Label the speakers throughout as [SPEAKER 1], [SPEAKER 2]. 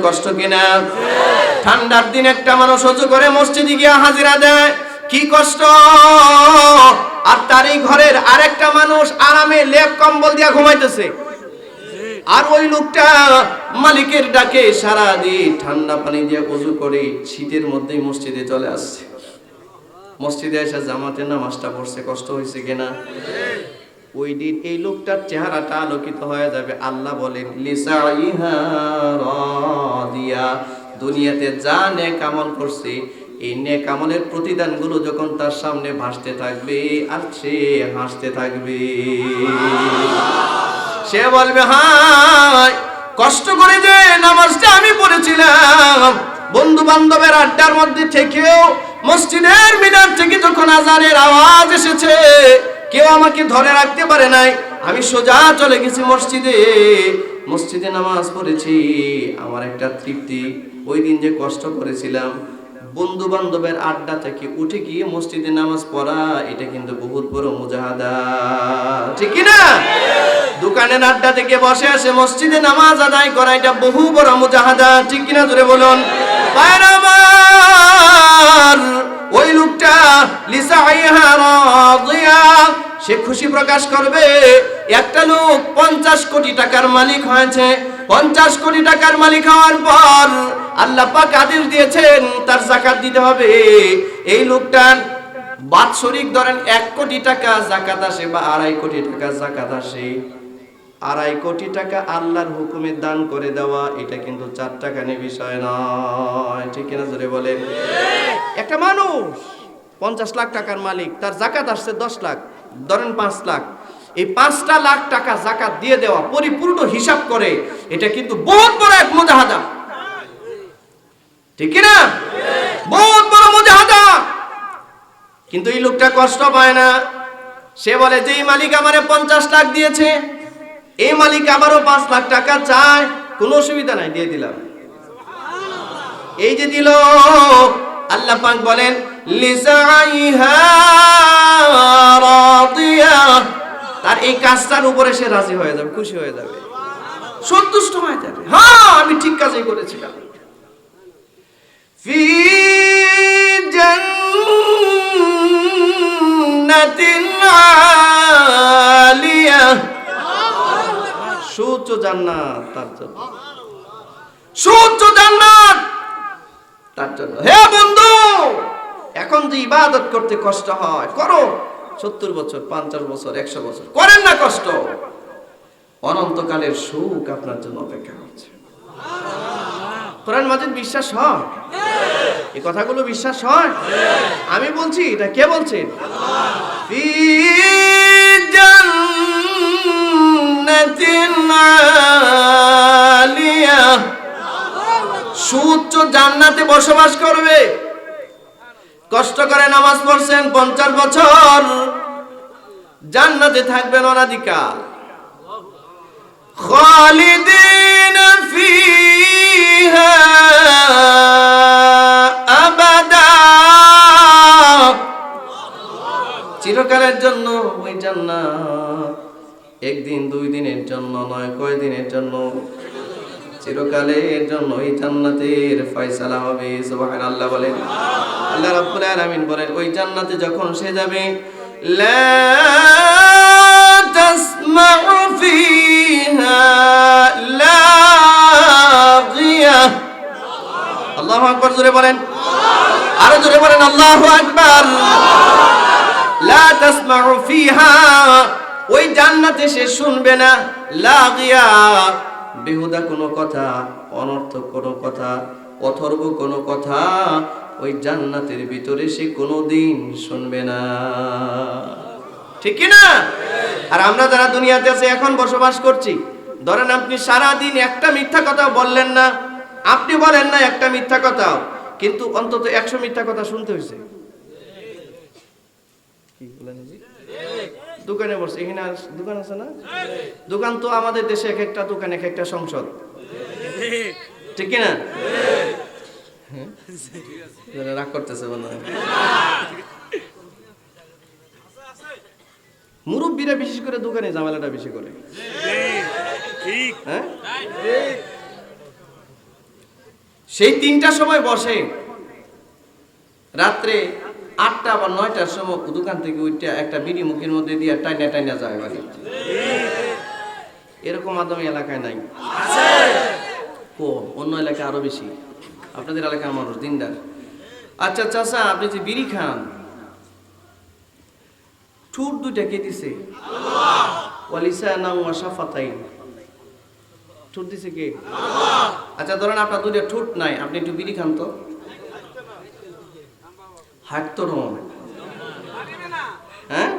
[SPEAKER 1] কষ্ট কিনা? ঠান্ডার দিন একটা মানুষ ওযু করে মসজিদে গিয়ে হাজিরা দেয়, কি কষ্ট। আর তার এই ঘরের আরেকটা মানুষ আরামে লেপ কম্বল দিয়ে ঘুমাইতেছে, আর ওই লোকটা মালিকের ডাকে সারা দিন ঠান্ডা পানি দিয়ে ওযু করে শীতের মধ্যেই মসজিদে চলে আসছে। মসজিদে এসে জামাতের নামাজটা পড়ছে, কষ্ট হয়েছে কিনা? ওই দিন এই লোকটার চেহারাটা আলোকিত হয়ে যাবে। আল্লাহ বলেন লিসাইহা রাদিয়া, দুনিয়াতে যা নেক আমল করছে এই নেক আমলের প্রতিদানগুলো যখন তার সামনে ভাসতে থাকবে আর সে হাসতে থাকবে। সে বলবে হায়, কষ্ট করে যে নামাজটা আমি পড়েছিলাম, বন্ধু বান্ধবের আড্ডার মধ্যে থেকেও মসজিদের মিনার থেকে যখন আজানের আওয়াজ এসেছে কেউ আমাকে ধরে রাখতে পারে নাই, আমি সোজা চলে গেছি মসজিদে নামাজ পড়েছি। আমার একটা তৃপ্তি, ওই দিন যে কষ্ট করেছিলাম বন্ধু বান্ধবের আড্ডা থেকে উঠে গিয়ে মসজিদে নামাজ পড়া, এটা কিন্তু বহুত বড় মুজাহাদা, ঠিক কি না? দোকানের আড্ডা থেকে বসে আসে মসজিদে নামাজ আদায় করা, এটা বহু বড় মুজাহাদা, ঠিক কিনা জোরে বলুন। ওই লোকটা লিসাইহা রাদিয়া, সে খুশি প্রকাশ করবে। একটা লোক 50 কোটি টাকার মালিক হয়েছে, 50 কোটি টাকার মালিক হওয়ার পর আল্লাহ পাক আদেশ দিয়েছেন তার যাকাত দিতে হবে। এই লোকটার বাৎসরিক ধরেন 1 কোটি টাকা যাকাত আসে বা 2.5 কোটি টাকা যাকাত আসে। 2.5 কোটি টাকা আল্লাহর হুকুমে দান করে দেওয়া, এটা কিন্তু 4 টাকা নিয়ে বিষয় নয়, ঠিক কিনা জোরে বলেন। একটা মানুষ 50 লাখ টাকার মালিক, তার যাকাত আসছে 10 লাখ, ধরেন 5 লাখ, এই 5টা লাখ টাকা যাকাত দিয়ে দেওয়া পরিপূর্ণ হিসাব করে, এটা কিন্তু বহুত বড় এক মুজাহাদা, ঠিক কিনা? বহুত বড় মুজাহাদা। কিন্তু এই লোকটা কষ্ট পায় না, সে বলে যে এই মালিক আমারে 50 লাখ দিয়েছে, এই মালিক আবারও 5 লাখ টাকা চায়, কোনো অসুবিধা নাই, দিয়ে দিলাম। এই যে দিল, আল্লাহ পাক বলেন লিসাইহা রাদিয়া, তার এই কাজটার উপরে সে রাজি হয়ে যাবে, খুশি হয়ে যাবে, সন্তুষ্ট হয়ে যাবে। হ্যাঁ, আমি ঠিক কাজই করেছিলাম। ফি জান্নাতিন আলিয়া, সুউচ্চ জান্নাত তার জন্য, সুউচ্চ জান্নাত তার জন্য। হে বন্ধু, এখন যে ইবাদত করতে কষ্ট হয়, করো। 70 বছর, 50 বছর, 100 বছর করেন না কষ্ট, অনন্তকালের সুখ আপনার জন্য অপেক্ষা করছে। কোরআন মাজিদ বিশ্বাস হয়? এই কথাগুলো বিশ্বাস হয়? আমি বলছি, এটা কে বলছেন? ফি জান্নাতিন আলিয়া, সুউচ্চ জান্নাতে বসবাস করবে। কষ্ট করে নামাজ পড়ছেন 50 বছর, জান্নাতে থাকবেন অনাদিকাল। খালিদিন ফিহা আবাদা, চিরকালের জন্য ওই জান্নাত, একদিন 2 দিনের জন্য নয়, কয়দিনের জন্য? চিরকালের জন্য ওই জান্নাতের ফয়সালা হবে। সুবহানাল্লাহ বলেন। আল্লাহ রাব্বুল আলামিন বলেন ওই জান্নাতে যখন সে যাবে, লা তাসমাউ ফিহা লাগিয়া, আল্লাহু আকবার, জোরে বলেন, আরো জোরে বলেন আল্লাহু আকবার। লা তাসমাউ ফিহা, ওই জান্নাতে সে শুনবে না লাগিয়া, বেহুদা কোনো কথা, অনর্থক কোনো কথা, অথর্ব কোনো কথা ওই জান্নাতের ভিতরে সে কোনোদিন শুনবে না, ঠিক কি না? আর আমরা যারা দুনিয়াতে আছে এখন বসবাস করছি, ধরেন আপনি সারা দিন একটা মিথ্যা কথা বললেন না, আপনি বলেন না একটা মিথ্যা কথা, কিন্তু অন্তত 100 মিথ্যা কথা শুনতে হয়েছে। কি বলেন জি? দোকানে বসে, এখানে দোকান আছে না? দোকান তো আমাদের দেশে এক একটা দোকান, এক একটা সংসদ, ঠিক কিনা? রাগ করতেছে মনে হয়। মুরব্বীরা বিশেষ করে দোকানে ঝামেলাটা বেশি করে। সেই 3টার সময় বসে, রাত্রে 8টা বা 9টার সময় দোকান থেকে উঠে একটা বিড়ি মুখের মধ্যে দিয়ে টাইনা টাইনা যায় বাড়ি। এরকম আদমি এলাকায় নাই? অন্য এলাকায় আরো বেশি। আপনাদের এলাকার মানুষ দিনদার। আচ্ছা চাচা, আপনি যে বিড়ি খান, ঠোঁট দুইটা কে দিছে? ঠোঁট দিছে কে? আচ্ছা ধরেন আপনার দুইটা ঠোঁট নাই, আপনি একটু বিড়ি খান তো, হাঁটতো না। হ্যাঁ,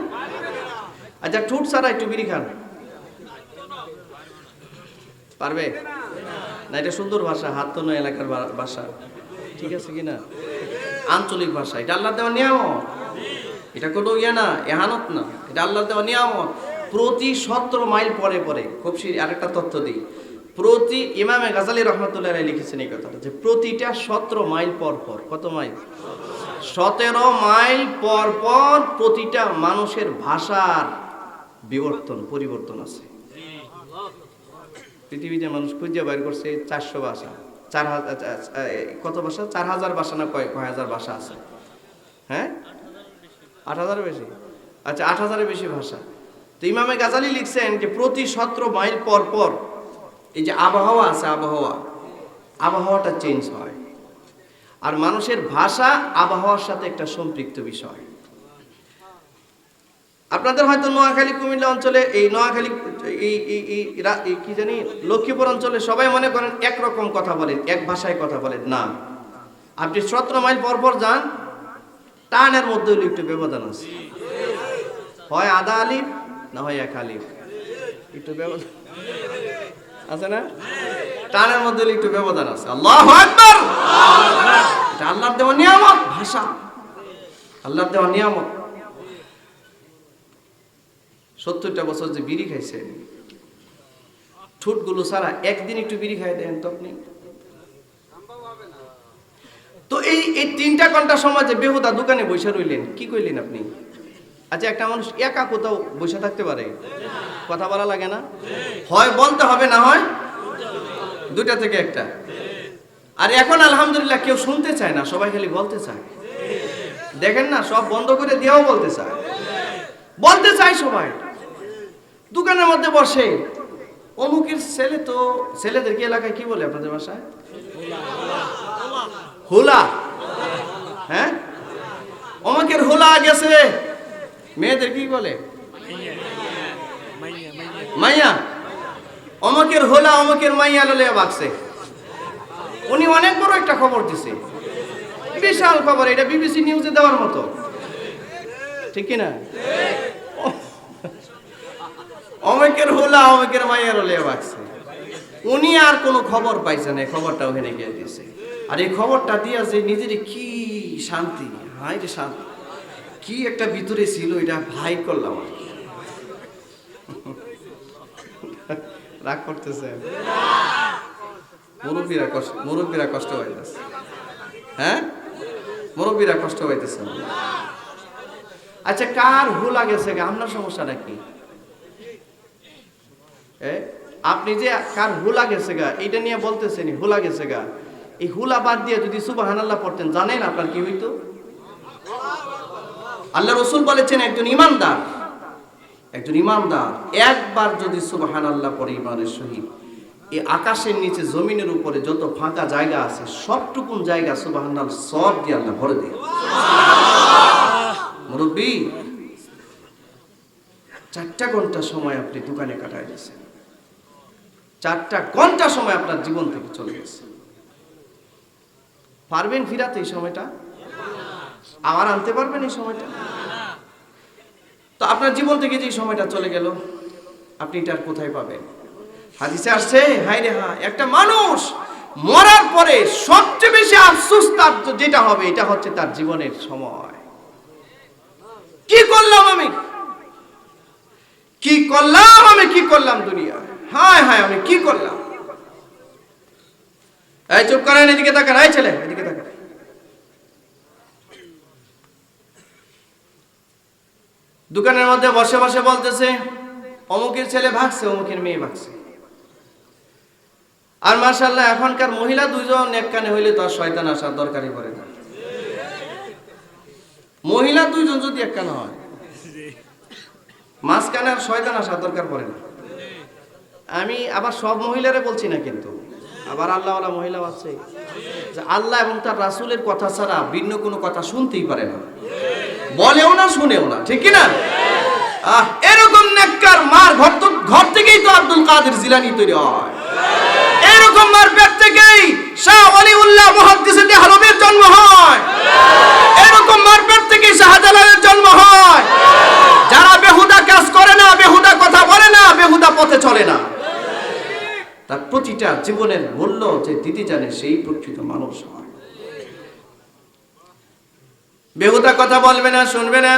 [SPEAKER 1] আচ্ছা ঠোঁট ছাড়া একটু বিড়ি খান, পারবে না? এটা সুন্দর ভাষা, হাত নয় এলাকার ভাষা, ঠিক আছে কিনা? আঞ্চলিক ভাষা। এটা আল্লাহ দেওয়া নিয়ামত, এটা কোনো না, এহানত না, এটা আল্লাহ দেওয়া নিয়ামত। প্রতি 17 মাইল পরে পরে, খুব আরেকটা তথ্য দিই, প্রতি ইমামে গাজালি রহমতুল্লাহ লিখেছেন এই কথাটা, যে প্রতিটা 17 মাইল পর পর, কত মাইল? 17 মাইল পর পর প্রতিটা মানুষের ভাষার পরিবর্তন আছে। পৃথিবীতে মানুষ খুঁজে বাইর করছে 400 ভাষা, 4000, কত ভাষা? 4000 ভাষা না কয় হাজার ভাষা আছে? হ্যাঁ, 8000 বেশি। আচ্ছা, 8000-এর বেশি ভাষা। তো ইমামে গাজালি লিখছেন যে প্রতি 17 মাইল পর পর এই যে আবহাওয়া আছে, আবহাওয়াটা চেঞ্জ হয়। আর মানুষের ভাষা আবহাওয়ার সাথে একটা সম্পৃক্ত বিষয়। আপনাদের হয়তো নোয়াখালী কুমিল্লা অঞ্চলে, এই নোয়াখালী কি জানি লক্ষ্মীপুর অঞ্চলে সবাই মনে করেন একরকম কথা বলেন, এক ভাষায় কথা বলেন। না, আপনি 17 মাইল পর পর যান, টানের মধ্যে একটু ব্যবধান আছে, হয় আধা আলিফ না হয় 1 আলিফ, একটু ব্যবধান আছে না? টানের মধ্যে একটু ব্যবধান আছে। আল্লাহু আকবার! এটা আল্লাহর দেওয়া নিয়ামত, ভাষা আল্লাহর দেওয়া নিয়ামত। 70টা বছর যে বিড়ি খাইছেন, ঠোঁটগুলো সারা একদিন একটু বিড়ি খাই দেন তো আপনি। তো এই 3টা ঘন্টা সময় যে বেহুদা দোকানে বসে রইলেন, কি কইলেন আপনি? আচ্ছা, একটা মানুষ একা কোথাও বসে থাকতে পারে? কথা বলা লাগে না? হয় বলতে হবে, না হয় দুটা থেকে একটা। আর এখন আলহামদুলিল্লাহ কেউ শুনতে চায় না, সবাই খালি বলতে চায়। দেখেন না, সব বন্ধ করে দিয়েও বলতে চায় সবাই। দোকানের মধ্যে বসে, অমুকের ছেলে, তো ছেলেদেরকে এলাকায় কি বলে আপনাদের ভাষায়? হুলা। হ্যাঁ, অমুকের হুলা গেছে। মেয়েদের কি বলে? মাইয়া। অমুকের হুলা, অমুকের মাইয়া ললে বাকছে। উনি অনেক বড় একটা খবর দিছে, বিশাল খবর, এটা বিবিসি নিউজে দেওয়ার মতো, ঠিক কিনা? অমুকের হুলা, অমুকের মাইয়া ললে বাকছে। উনি আর কোনো খবর পাইছে না, খবরটা ওখানে গিয়ে দিয়েছে। আর এই খবরটা দিয়া যে নিজের কি শান্তি, হাই রে শান্তি, কি একটা ভিতরে ছিল, এটা ভাই করলাম আর কি। রাগ করতেছে? মুরব্বীরা কষ্ট পাইতেছে। হ্যাঁ, মুরব্বীরা কষ্ট পাইতেছে। আচ্ছা, কার হুলা গেছে, আপনার সমস্যাটা কি? আপনি যে কার হুলা গেছে গা এটা নিয়ে বলতেছেন, হুলা গেছে গা, এই হুলা বাদ দিয়ে যদি সুবহানাল্লাহ পড়তেন, জানেন আপনার কি হইতো? আল্লাহ রাসূল বলেছেন, একজন ইমানদার একবার যদি সুবহানাল্লাহ পড়ে ইমানের সহিত, এই আকাশের নিচে জমিনের উপরে যত ফাঁকা জায়গা আছে সবটুকুন জায়গা সুবহানাল্লাহ সব দিয়ে আল্লাহ ভরে দেয়। মুরব্বী, 4টা ঘন্টা সময় আপনি দোকানে কাটায় দিয়েছেন, 4টা ঘন্টা সময় আপনার জীবন থেকে চলে গেছে। পারবেন ফিরাতে এই সময়টা? আবার আনতে পারবেন এই সময়টা? তো আপনার জীবন থেকে যে সময়টা চলে গেল, আপনি এটা কোথায় পাবেন? হাদিসে আসছে, হায় রে হা, একটা মানুষ মরার পরে সবচেয়ে বেশি আফসোস তার যেটা হবে, এটা হচ্ছে তার জীবনের সময়। কি করলাম আমি দুনিয়া, হায় হায় আমি কি করলাম। এই চুপ করেন, এদিকে তাকান, এই ছেলে এদিকে তাকান। দোকানের মধ্যে বসে বসে বলতেছে, অমুকের ছেলে ভাগছে, অমুকের মেয়ে ভাগছে। আর মাশাআল্লাহ এখনকার মহিলা দুইজন এক কানে হইলে তো আর শয়তান আসার দরকারই পড়ে না। মহিলা দুইজন যদি এক কানে হয়, মাঝখানে আর শয়তান আসার দরকার পড়ে না। আমি আবার সব মহিলারে বলছি না, কিন্তু আবার আল্লাহওয়ালা মহিলাও আছে যে আল্লাহ এবং তার রাসূলের কথা ছাড়া ভিন্ন কোনো কথা শুনতেই পারে না, বলেও না, শুনেও না, ঠিক কি না? এরকম নেককার মার ঘর থেকেই তো আব্দুল কাদের জিলানী তৈরি হয়। এরকম মার পেট থেকেই শাহ ওয়ালিউল্লাহ মুহাদ্দিসে দেহলভীর জন্ম হয়। এরকম মার পেট থেকেই শাহজালালের জন্ম হয়। যারা বেহুদা কাজ করে না, বেহুদা কথা বলে না, বেহুদা পথে চলে না, তার প্রতিটা জীবনের মূল্য যে দিতে জানে সেই প্রকৃত মানুষ হয়। বেহুদা কথা বলবে না, শুনবে না।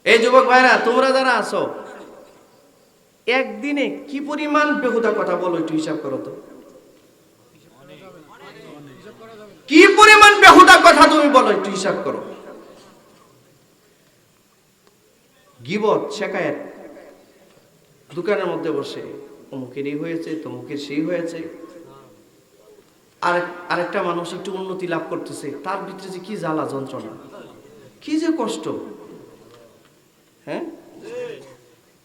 [SPEAKER 1] এই যুবক ভাইরা, তোমরা যারা আছো, একদিনে কি পরিমাণ বেহুদা কথা বলো একটু হিসাব করো তো। কি পরিমাণ বেহুদা কথা তুমি বলো একটু হিসাব করো। গীবত, শিকায়েত, দোকানের মধ্যে বসে অমুকের এই হয়েছে, তমুকের সেই হয়েছে। আরেকটা মানুষ একটু উন্নতি লাভ করতেছে, তার ভিতরে যে কি জ্বালা যন্ত্রণা, কি যে কষ্ট, হ্যাঁ,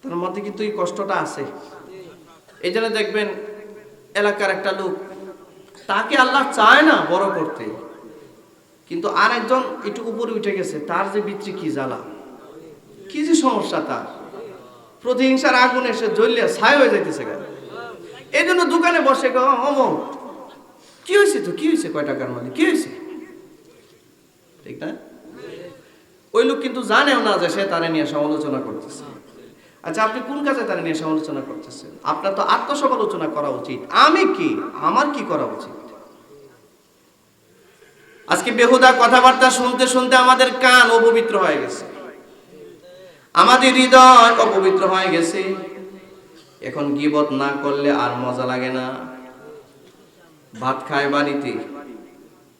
[SPEAKER 1] তার মধ্যে কিন্তু এই কষ্টটা আছে। এই জন্য দেখবেন এলাকার একটা লোক, তাকে আল্লাহ চায় না বড় করতে, কিন্তু আরেকজন একটু উপরে উঠে গেছে, তার যে ভিতরে কি জ্বালা, কি যে সমস্যা, তার প্রতিহিংসার আগুন এসে জ্বললে ছাই হয়ে যাইতেছে। এই জন্য দোকানে বসে অমুক কি হয়েছে, তো কি হয়েছে, কয় টাকার মালিক, কি হয়েছে, ঠিক না? ওই লোক কিন্তু জানেও না যে সে তারে নিয়ে সমালোচনা করতেছে। আচ্ছা, আপনি কোন কাজে তারে নিয়ে সমালোচনা করতেছেন? আপনার তো আত্মসমালোচনা করা উচিত। আমি কি, আমার কি করা উচিত? আজকে বেহুদা কথাবার্তা শুনতে শুনতে আমাদের কান অপবিত্র হয়ে গেছে, আমাদের হৃদয় অপবিত্র হয়ে গেছে। এখন গীবত না করলে আর মজা লাগে না। ভাত খায় বাড়িতে,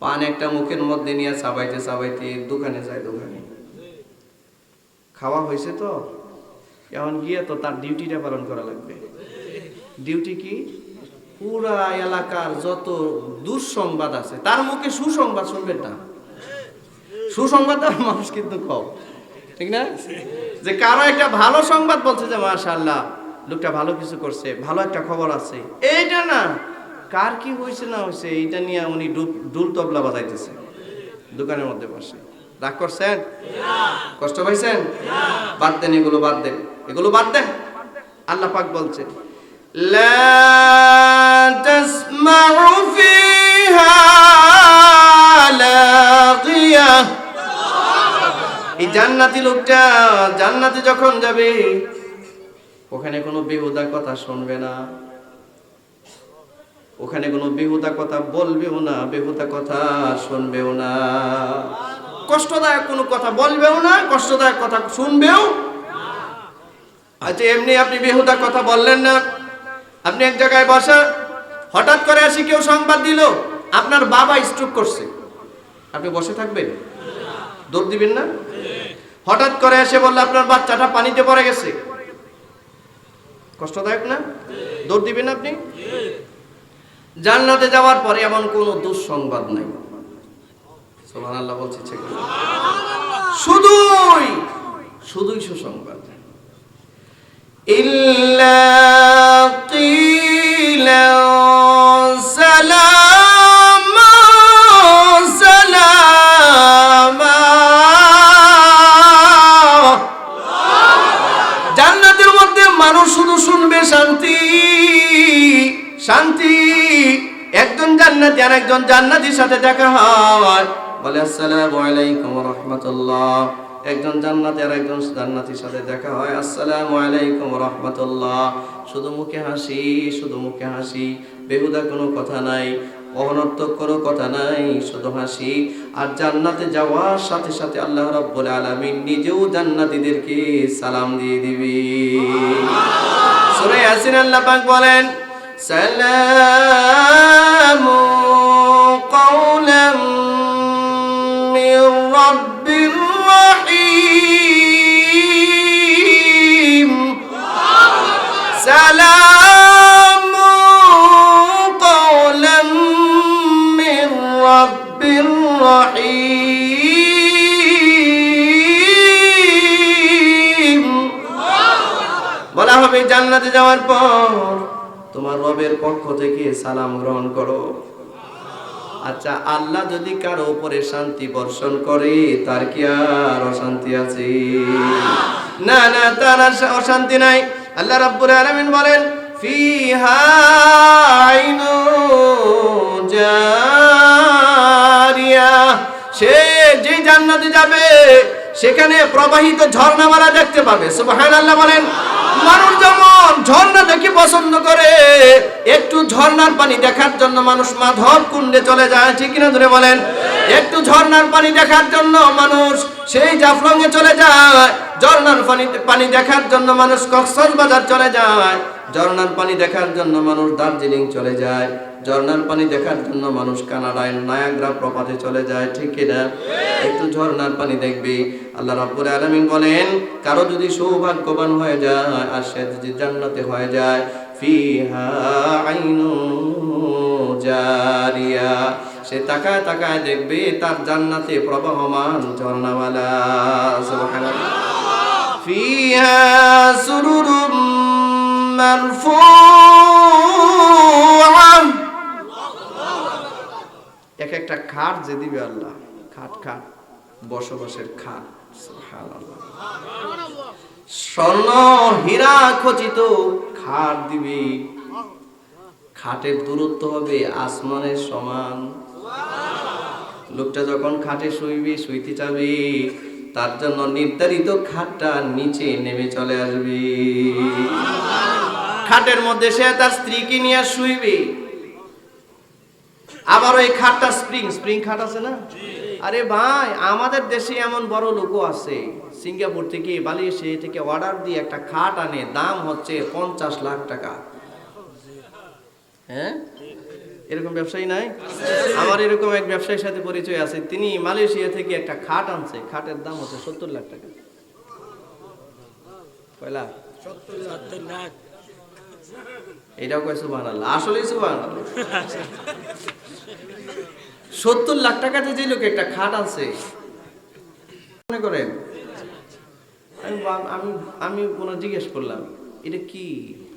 [SPEAKER 1] পান একটা মুখের মধ্যে নিয়ে চাবাইতে চাবাইতে দোকানে যায়, দোকানে খাওয়া হয়েছে তো এখন গিয়ে তো তার ডিউটিটা পালন করা লাগবে। ডিউটি কি? পুরা এলাকার যত দুঃসংবাদ আছে তার মুখে সুসংবাদ শুনবেন না। সুসংবাদ মানুষ কিন্তু কম, ঠিক না? যে কারো একটা ভালো সংবাদ বলছে যে মাশাআল্লাহ লোকটা ভালো কিছু করছে, ভালো একটা খবর আছে, এইটা না, কার কি হয়েছে না হয়েছে এইটা নিয়ে উনি ডুল তবলা বাজাইতেছে দোকানের মধ্যে বসে। রাগ করছেন? কষ্ট পাইছেন? বাদ দেন এগুলো, বাদ দেন এগুলো, বাদ দেন। আল্লাহ পাক বলছেন লা তাসমাউ ফিহা লাগিয়া। এই জান্নাতি লোকটা জান্নাতে যখন যাবে ওখানে কোনো বেহুদা কথা শুনবে না, ওখানে কোনো বেহুদা কথা বলবেও না, বেহুদা কথা শুনবেও না, কষ্টদায়ক কোনো কথা বলবেও না, কষ্টদায়ক কথা শুনবেও। আচ্ছা, এমনি আপনি বেহুদা কথা বললেন না, আপনি এক জায়গায় বসা, হঠাৎ করে আসি কেউ সংবাদ দিল আপনার বাবা স্ট্রোক করছে, আপনি বসে থাকবেন? দৌড় দিবেন না? হঠাৎ করে এসে বললো আপনার বাচ্চাটা পানিতে পড়ে গেছে, কষ্টদায়ক না? দৌড় দিবেন আপনি? জান্নাতে যাওয়ার পরে এমন কোনো দুঃসংবাদ নাই। সুবহানাল্লাহ বলছি, শুধুই সুসংবাদ। ইল্লা কিলা সালামা সালামা। জান্নাতের মধ্যে মানুষ শুধু শুনবে শান্তি শান্তি। একজন জান্নাতি আর একজন জান্নাতীর সাথে দেখা হয়, বলে আসসালামু আলাইকুম ওয়া রাহমাতুল্লাহ। একজন জান্নাতি আর একজন জান্নাতীর সাথে দেখা হয়, আসসালামু আলাইকুম ওয়া রাহমাতুল্লাহ। শুধু মুখে হাসি, শুধু মুখে হাসি, বেহুদা কোনো কথা নাই, অনর্থক কোনো কথা নাই, শুধু হাসি। আর জান্নাতে যাওয়ার সাথে সাথে আল্লাহ রাব্বুল আলামিন নিজেও জান্নাতীদেরকে সালাম দিয়ে দিবে। সূরা ইয়াসিন আল্লাহ পাক বলেন সালামু কাওলাম মির রাব্বির রাহিম। সালামু হবে জান্নাতে যাওয়ার পর তোমার রবের পক্ষ থেকে সালাম গ্রহণ করো। আচ্ছা, আল্লাহ যদি কারো উপরে শান্তি বর্ষণ করে তার কি আর অশান্তি আছে? না না, তার আর অশান্তি নাই। আল্লাহ রাব্বুল আলামিন বলেন ফিহা আইনু জারিয়া, সে যে জান্নাতে যাবে সেখানে প্রবাহিত ঝর্ণামালা দেখতে পাবে। সুবহানাল্লাহ বলেন। মানুষ যেমন ঝর্ণা দেখে পছন্দ করে, একটু ঝর্ণার পানি দেখার জন্য মানুষ মাধব কুণ্ডে চলে যায়, ঠিক কিনা ধরে বলেন? একটু ঝর্ণার পানি দেখার জন্য মানুষ সেই জাফলংয়ে চলে যায়, ঝর্ণার পানি দেখার জন্য মানুষ কক্সবাজার চলে যায়, ঝর্ণার পানি দেখার জন্য মানুষ দার্জিলিং চলে যায়, ঝর্ণার পানি দেখার জন্য মানুষ কানাডায় নায়াগ্রা প্রপাতে চলে যায়, ঠিক কিনা? একটু ঝর্ণার পানি দেখবি। আল্লাহ রাব্বুল আলামিন বলেন কারো যদি সৌভাগ্যবান হয়ে যায় আর সে যদি জান্নাতে হয়ে যায়, ফিহা আইনু জারিয়া, সে তাকায় তাকায় দেখবে তার জান্নাতে প্রবাহমান ঝর্ণাওয়ালা। সুবহানাল্লাহ। ফিহা সুরুরুম মারফুআ, এক একটা খাট যে দিবে আল্লাহ, খাট খাট বসবাসের খাট। সুবহানাল্লাহ। স্বর্ণ হীরা খচিত খাট দিবি, খাটের দূরত্ব হবে আসমানের সমান। লোকটা যখন খাটে শুইতে যাবে তার জন্য নির্ধারিত খাটটা নিচে নেমে চলে আসবে। খাটের মধ্যে সে তার স্ত্রীকে নিয়ে শুইবে। আবার ওই খাটটা স্প্রিং খাট আছে না? আরে ভাই, আমাদের দেশে এমন বড় লোকও আছে, সিঙ্গাপুর থেকে মালয়েশিয়া থেকে অর্ডার দিয়ে একটা খাট আনে, দাম হচ্ছে 50 লাখ টাকা। হ্যাঁ, এরকম ব্যবসায়ী নাই? আমার এরকম এক ব্যবসায়ীর সাথে পরিচয় আছে, তিনি মালয়েশিয়া থেকে একটা খাট আনছে, খাটের দাম হচ্ছে 70 লাখ টাকা। কয়লা? 70 লাখ। এটাও কয় সুবহানাল্লাহ, আসলেই সুবহানাল্লাহ। 70 লাখ টাকাতে যে লোক একটা খাট আনছে, মনে করেন আমি ওনার জিজ্ঞেস করলাম এটা কি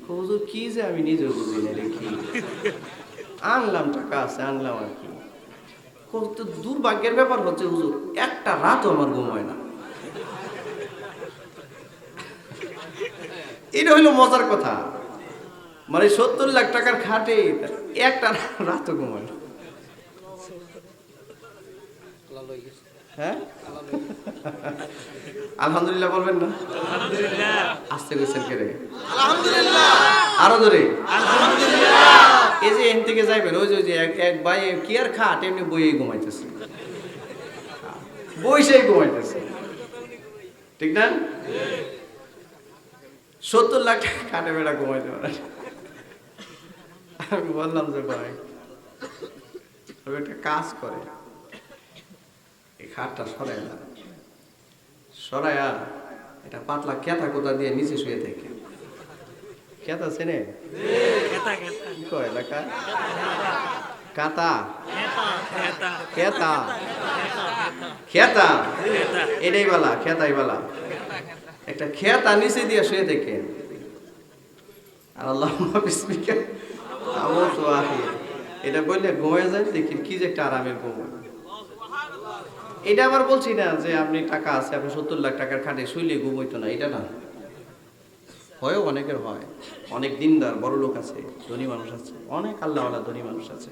[SPEAKER 1] হুজুর, কি যে আমি নিজেও বুঝি না, এটা কি আনলাম, টাকা আছে আনলাম আর কি। কত দুর্ভাগ্যের ব্যাপার হচ্ছে হুজুর, একটা রাতও আমার ঘুম হয় না। এটা হইলো মজার কথা, মানে 70 লাখ টাকার খাটে একটা রাতও ঘুম হয় না। হ্যাঁ, আলহামদুলিল্লাহ বলবেন না? আস্তে গেছেন কে রে? আরো ধরে এই যে এখান থেকে যাইবেন, ওই যে এক ভাই কি আর খাট এমনি বইয়েই ঘুমাইতেছে, বইসেই ঘুমাইতেছে, ঠিক না? 70 লাখ টাকা খাটে বেড়া ঘুমাইতে পারে। আমি বললাম যে ভাই একটা কাজ করে, এই খাটটা সরাইয়া এটা পাতলা কেতা কোথা দিয়ে নিচে শুয়ে থাকে। কেতা চেনে? কি কয় এলাকা? কাতা, খেতা, খেতা, এটাই বলা, খেতাই বলা। একটা খেতা নিচে দিয়ে শুয়ে থাকে। আর আল্লাহুম্মা বিসমিকা আমুতু ওয়া আহইয়া, এটা বললে ঘুমিয়ে যায়, দেখি কি যে একটা আরামের ঘুম। এটা আবার বলছি না যে আপনি টাকা আছে, আপনি 70 লাখ টাকার খাটে শুইলে ঘুম হইতো না, এটা না। হয়ও অনেকের হয়, অনেক দিনদার বড় লোক আছে, ধনী মানুষ আছে, অনেক আল্লাহওয়ালা ধনী মানুষ আছে,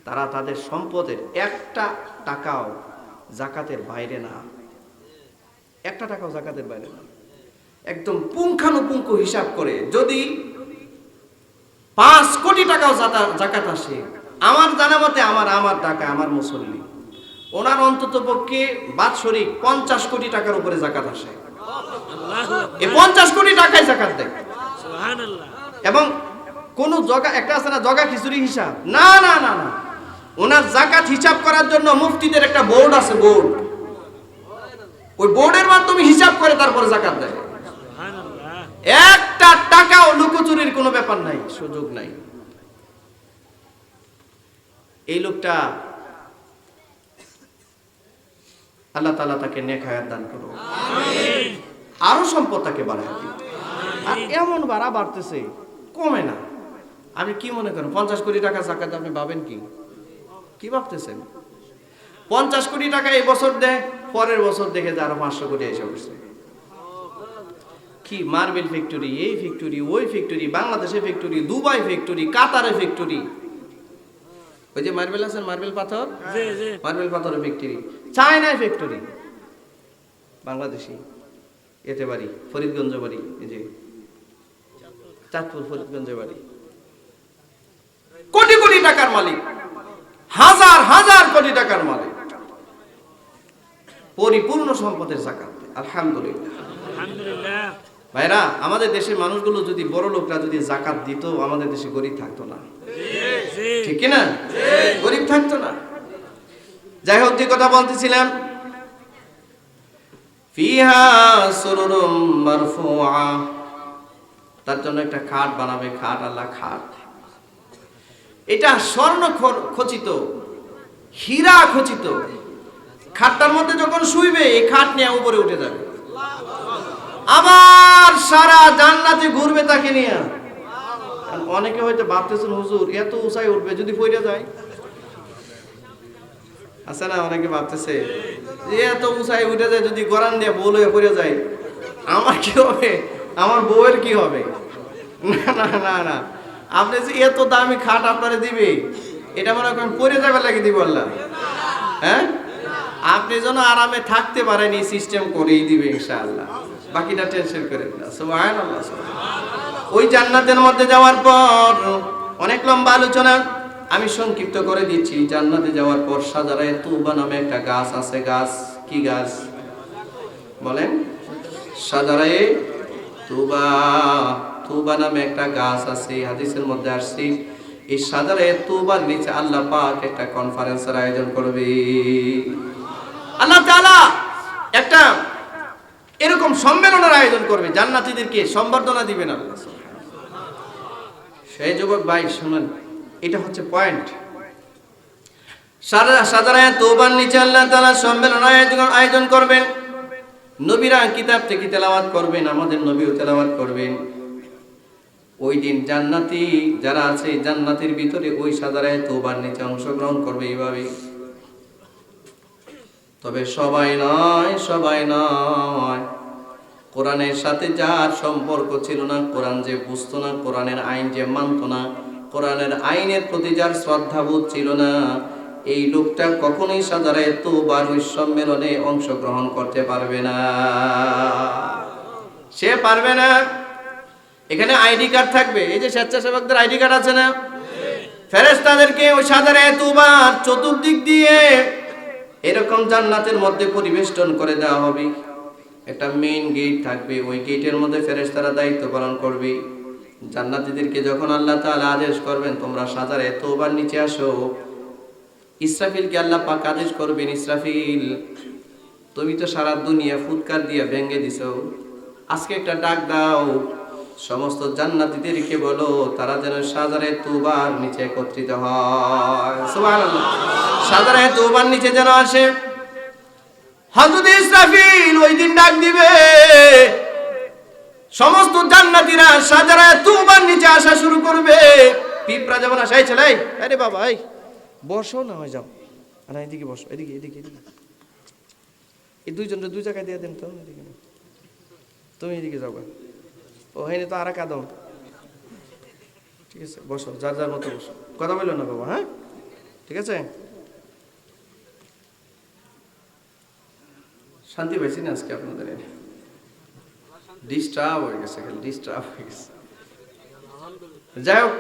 [SPEAKER 1] তারা তাদের সম্পদের একটা টাকাও জাকাতের বাইরে না, একটা টাকাও জাকাতের বাইরে না, একদম পুঙ্খানুপুঙ্খ হিসাব করে। যদি 5 কোটি টাকাও জাকাত আসে, আমার জানা মতে আমার টাকা, আমার মুসল্লি, ওনার অন্তত পক্ষে বাৎসরিক 50 কোটি টাকার উপরে জাকাত আসে। এই 50 কোটি টাকায় জাকাত দেয়। সুবহানাল্লাহ। এবং কোন জগা একটা আছে না, জগা খিচুড়ি হিসাব, না না না না, ওনার জাকাত হিসাব করার জন্য মুফতিদের একটা বোর্ড আছে, বোর্ড, ওই বোর্ডের মাধ্যমে হিসাব করে তারপরে জাকাত দেয়। সুবহানাল্লাহ। একটা টাকাও লুকোচুরির কোনো ব্যাপার নাই, সুযোগ নাই। এই লোকটা আল্লাহ তাআলা তাকে নেক হায়াত দান করুন, আমিন। আরো সম্পদ তাকে বাড়ায় দিন, আর এমন বাড়া বাড়তেছে, কমে না। আপনি কি মনে করেন 50 কোটি টাকা জাকাত আপনি পাবেন কি ভাবতেছেন? 50 কোটি টাকা এই বছর দেয়, পরের বছর দেখে যে আরো 500 কোটি এসে পড়ছে। কি মার্বেল ফ্যাক্টরি, এই ফ্যাক্টরি, ওই ফ্যাক্টরি, বাংলাদেশে ফ্যাক্টরি, দুবাই ফ্যাক্টরি, কাতারে ফ্যাক্টরি। ওই যে মার্বেল আছে, মার্বেল পাথর, মার্বেল পাথরের ফ্যাক্টরি, চায়নায় ফ্যাক্টরি, বাংলাদেশি এতে বাড়ি, ফরিদগঞ্জ বাড়ি, এই যে চাঁদপুর ফরিদগঞ্জ বাড়ি। কোটি কোটি টাকার মালিক, হাজার হাজার কোটি টাকার মালিক, পরিপূর্ণ সম্পদের জাকাত। আলহামদুলিল্লাহ। ভাইরা, আমাদের দেশের মানুষগুলো যদি, বড় লোকরা যদি জাকাত দিত, আমাদের দেশে গরিব থাকতো না, ঠিক না? গরিব থাকতো না। যাই হোক, যে কথা বলতেছিলাম, ফিহা সুরুরুম মারফুআ, তার জন্য একটা খাট বানাবে, খাট, আল্লাহ খাট, এটা স্বর্ণ খচিত, হীরা খচিত। খাটটার মধ্যে যখন শুইবে, এই খাট নিয়ে উপরে উঠে যাবে, আবার সারা জান্নাতে ঘুরবে তাকে নিয়ে। অনেকে হয়তো ভাবতেছেন, হুজুর এত উঁচাই উঠবে, যদি পড়ে যায়। আছে না, অনেকে ভাবতেছে যে এত উঁচাই উঠে যায়, যদি গরান দিয়ে বউ হয়ে পড়ে যায়, আমার কি হবে, আমার বউয়ের কি হবে? না না না না, আপনি যে এত দামি খাট আপনারা দিবে, এটা মনে করেন পড়ে যাবে লাগে দিব আল্লাহ? হ্যাঁ, আপনি যেন আরামে থাকতে পারেন, এই সিস্টেম করেই দিবে ইনশাআল্লাহ। বাকিটা টেনশন করেন না। সুবহানাল্লাহ। ওই জান্নাতের মধ্যে যাওয়ার পর অনেক লম্বা আলোচনা, আমি সংক্ষিপ্ত করে দিচ্ছি। জান্নাতে যাওয়ার পর সাজারায়ে তুবা নামে একটা গাছ আছে। গাছ কি গাছ বলেন? সাজারায়ে তুবা, তুবা নামে একটা গাছ আছে। হাদিসের মধ্যে আসছে, এই সাজারায়ে তুবার নিচে আল্লাহ পাক একটা কনফারেন্সের আয়োজন করবে। আল্লাহ তাআলা একটা এরকম সম্মেলনের আয়োজন করবে, জান্নাতীদেরকে সম্বর্ধনা দিবেন আল্লাহ। সেই যুবক ভাই শুনুন, এটা হচ্ছে পয়েন্ট। সাজারায়ে তওবার নিচে আল্লাহ তাআলা সম্মেলন আয়োজন করবেন। নবীরা কিতাব থেকে তেলাওয়াত করবেন, আমাদের নবীও তেলাওয়াত করবেন। ওই দিন জান্নাতি যারা আছে, জান্নাতের ভিতরে ওই সাজারায়ে তওবার নিচে অংশগ্রহণ করবে এইভাবে। তবে সবাই নয়, সবাই নয়। কোরআনের সাথে যার সম্পর্ক ছিল না, কোরআন যে বুঝতো না, কোরআনের আইন যে মানত না, কোরআনের আইনের প্রতি যার শ্রদ্ধাবোধ ছিল না, এই লোকটা কখনোই সাজারায়ে তওবার ওই সম্মেলনে অংশগ্রহণ করতে পারবে না। সে পারবে না। এখানে আইডি কার্ড থাকবে, এই যে স্বেচ্ছাসেবকদের আইডি কার্ড আছে না, ফেরেশতাদেরকে ওই সাজারায়ে তওবার চতুর্দিক দিয়ে এরকম জান্নাতের মধ্যে পরিবেষ্টন করে দেওয়া হবে। একটা মেইন গেট থাকবে, ওই গেটের মধ্যে ফেরেশতারা দায়িত্ব পালন করবে। জান্নাতীদেরকে যখন আল্লাহ তাআলা আদেশ করবেন, তোমরা সাজারায়ে তওবার নিচে আসো, ইসরাফিলকে আল্লাহ পাক আদেশ করবেন, ইসরাফিল তুমি তো সারা দুনিয়া ফুৎকার দিয়া ভেঙে দিছো, আজকে একটা ডাক দাও, সমস্ত জান্নাতীদেরকে বলো তারা যেন সাজারায়ে তওবার নিচে একত্রিত হয়। সুবহানাল্লাহ। সাজারায়ে তওবার নিচে যেন আসে। হযরত ইসরাফিল ওই দিন ডাক দিবে, সমস্ত জান্নাতীরা সাজারায়ে তওবার নিচে আসা শুরু করবে। পিঁপড়া যেমন আসে, এই ছেলে, আরে বাবা এই বসো না, হয়ে যাও, আরে এদিকে বসো, এদিকে এদিকে এদিকে, এই দুইজনটা দুই জায়গায় দিয়ে দেন তো, এদিকে তুমি এদিকে যাও, ও হয়নি তো আর কাদম, ঠিক আছে বসো, যার যার মতো বসো, কথা বললো না বাবা, হ্যাঁ ঠিক আছে। শান্তি পাইছি না আজকে আপনাদের? ডিস্টার্ব হয়ে গেছে, খালি ডিস্টার্ব হয়ে গেছে। যাই হোক,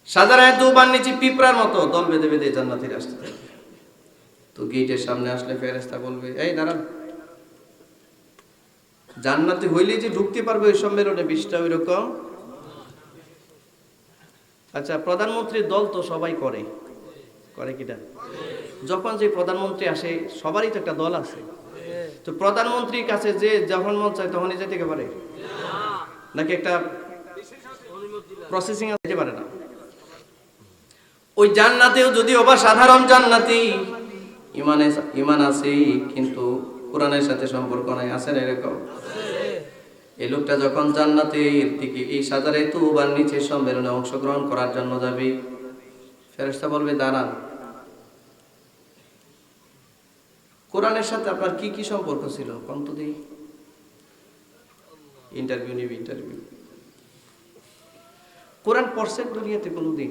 [SPEAKER 1] সাজারায়ে তওবার নিচে পিঁপড়ার মতো দল বেঁধে বেঁধে জান্নাতীরা আসতে থাকবে। তো গেটের সামনে আসলে ফেরেশতা বলবে, এই দাঁড়ান, জান্নাতে হইলে যে ঢুকতে পারবে ওই সম্মেলনে, বিষয়টা ওই রকম। আচ্ছা, প্রধানমন্ত্রীর দল তো সবাই করে, করে কিনা? যখন যে প্রধানমন্ত্রী আসে, সবারই তো একটা দল আছে। তো প্রধানমন্ত্রীর কাছে যে যখন মন চায় তখনই যেতে পারে নাকি একটা প্রসেসিং যেতে পারে না? ওই জান্নাতেও যদিও বা সাধারণ জান্নাতি, ইমান আছে, কিন্তু কোরআনের সাথে সম্পর্ক নাই, আছে না এরকম? এই লোকটা যখন জান্নাতের দিকে এই সাজারে তুবার নিচে সম্মেলনে অংশগ্রহণ করার জন্য যাবে, ফেরেশতা বলবে দাঁড়ান, কোরআনের সাথে আপনার কি কি সম্পর্ক ছিল কন্ত দিই, ইন্টারভিউ নিবি, ইন্টারভিউ। কোরআন পড়ছেন দুনিয়াতে কোনোদিন?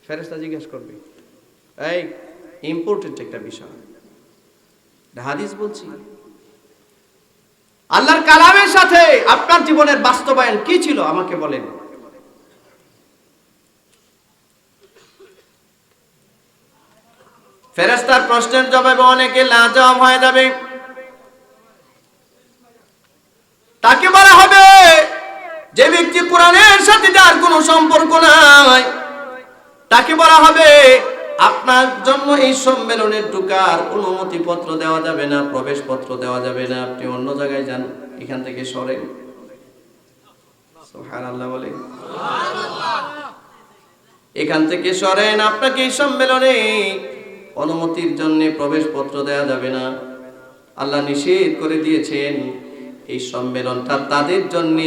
[SPEAKER 1] ফেরেশতা জিজ্ঞেস করবে। এই ইম্পর্টেন্ট একটা বিষয়, হাদিস বলছি, আল্লাহর কালামের সাথে আপনার জীবনের বাস্তবায়ন কি ছিল আমাকে বলেন। ফেরেশতার প্রশ্নের জবাবে অনেকে লাজবাব হয়ে যাবে। তাকে বলা হবে, যে ব্যক্তি কোরআনের সাথে যার কোনো সম্পর্ক নাই, তাকে বলা হবে আপনার জন্য এই সম্মেলনে ঢোকার অনুমতি পত্র দেওয়া যাবে না, প্রবেশ পত্র দেওয়া যাবে না, আপনি অন্য জায়গায় যান, এখান থেকে সরেন। সুবহানাল্লাহ বলে, এখান থেকে সরেন, আপনাকে এই সম্মেলনে অনুমতির জন্য প্রবেশ পত্র দেওয়া যাবে না। আল্লাহ নিষেধ করে দিয়েছেন এই সম্মেলনটা তাদের জন্য